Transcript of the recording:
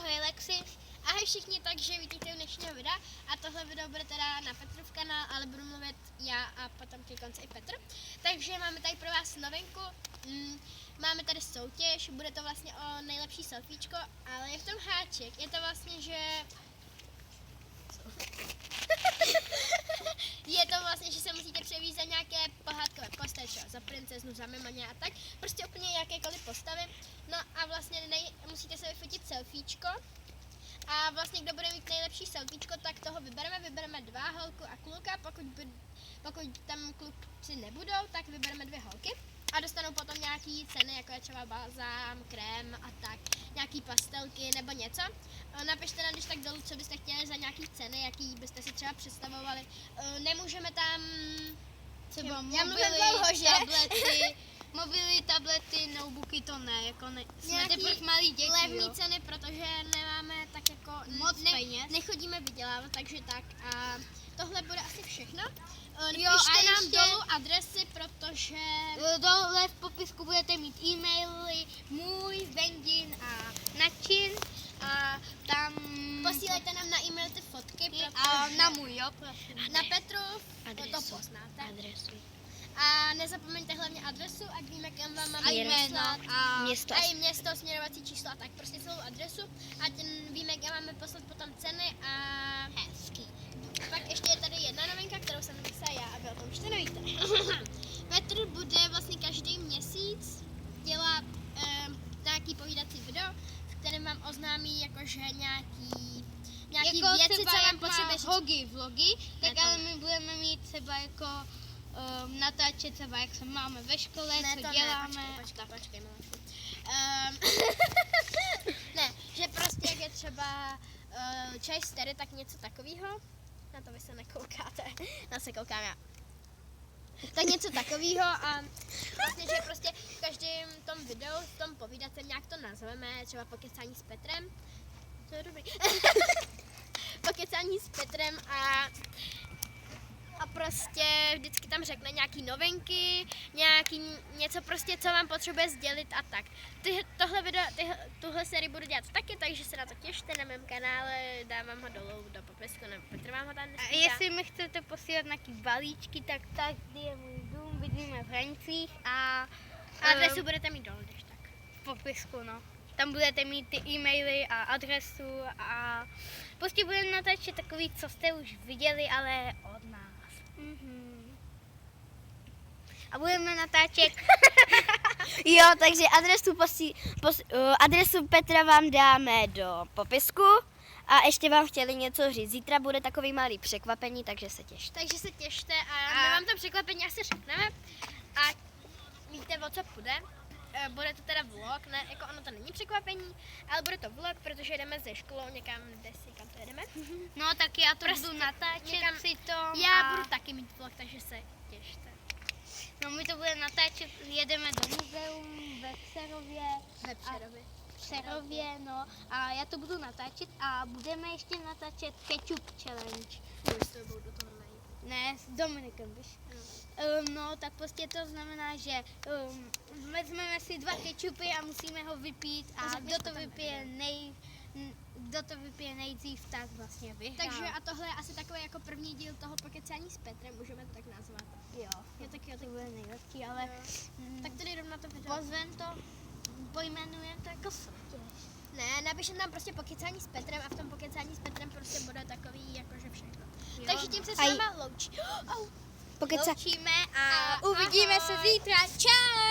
Ahoj Lexi. Ahoj všichni, takže vítejte u dnešního videa a tohle video bude teda na Petrův kanál, ale budu mluvit já a potom ke konci i Petr. Takže máme tady pro vás novinku, máme tady soutěž, bude to vlastně o nejlepší selfiečko, ale je v tom háček, je to vlastně, že... Je to vlastně, že se musíte převízt za nějaké pohádkové postavy, třeba za princeznu, za Mimoně a tak, prostě úplně jakékoliv postavy. No a vlastně musíte se vyfotit selfiečko. A vlastně kdo bude mít nejlepší selfiečko, tak toho vybereme 2, holku a kluka, pokud tam kluci nebudou, tak vybereme 2 holky. A dostanou potom nějaký ceny, jako je třeba balzám, krém a tak, nějaký pastelky nebo něco. Napište nám když tak dolů, co byste chtěli za nějaký ceny, jaký byste si třeba představovali. Nemůžeme tam Třeba mobily, tablety, notebooky, to ne, jako ne, jsme teprve malí děti, levný ceny, protože nemáme tak jako moc peněz. Nechodíme vydělávat, takže tak a tohle bude asi všechno. Jo, Pište a nám ještě dolů adresy, protože dole v popisku budete mít e-maily, můj, Vendin a Način a tam posílejte nám na e-mail ty fotky, a na můj, jo, na Petru, to poznáte. A nezapomeňte hlavně adresu, ať víme, kam vám máme poslat. a I město, směrovací číslo a tak, prostě celou adresu. Ať víme, kam máme poslat potom ceny a hezký. Pak ještě je tady jedna novinka, kterou jsem napsala já, a vy o tom ještě nevíte. Petr bude vlastně každý měsíc dělat nějaký povídací video, v kterém vám oznámí jakože nějaký jako věci, co vám potřebuje říct. hogy, vlogy, tak Ne, to ale ne. my budeme mít třeba jako natáčet třeba, jak se máme ve škole, Ne, co to děláme. ne, počkej, miláčku. Ne, že prostě jak je třeba čaj z Tery, tak něco takového. Na to vy se nekoukáte, na se koukám já. Tak něco takového a vlastně, že prostě v každém tom videu, v tom povídacím nějak to nazveme, třeba pokecání s Petrem. To je dobrý. Pokecání s Petrem a prostě vždycky tam řekne nějaký novinky, něco prostě, co vám potřebuje sdělit a tak. Tuhle sérii budu dělat taky, takže se na to těšte na mém kanále, dávám ho dolů do popisku, nebo Petr vám ho tam A dneska. jestli mi chcete posílat nějaký balíčky, tak tady je můj dům, vidíme v Hranicích a Adresu budete mít dolů, když tak. v popisku, no. Tam budete mít ty e-maily a adresu a prostě budeme natáčet takový, co jste už viděli, ale od nás. A budeme natáčet Jo, takže adresu Petra vám dáme do popisku a ještě vám chtěli něco říct. Zítra bude takový malý překvapení, takže se těšte. Takže se těšte a my vám to překvapení asi řekneme a víte, o co půjde. Bude to teda vlog, ne, jako ono to není překvapení, ale bude to vlog, protože jdeme ze školou někam, kam to jedeme. no tak já to Prostě budu natáčet někam- přitom. Já budu taky mít vlog, takže se těšte. No my to budeme natáčet, jedeme do muzeum ve Přerově. Ve Přerově. Přerově, no. A já to budu natáčet a budeme ještě natáčet ketchup challenge. Už to budu do toho najít. Ne, s Dominikem, víš. No, tak prostě to znamená, že vezmeme si 2 ketchupy a musíme ho vypít a řekneš kdo to potom, vypije nejdřív, tak vlastně vyhrál. Takže a tohle je asi takový jako první díl toho pokecání s Petrem, můžeme to tak nazvat. jo, Jo, to bude nejlepší, ale tak tady jdem na to video. pozvem to, pojmenujeme to jako soutěž. Ne, napíšem tam prostě pokecání s Petrem a v tom pokecání s Petrem prostě bude takový jakože všechno. Jo. Takže tím se s Aj. váma loučí. Loučíme a A uvidíme ahoj. se zítra. Čau!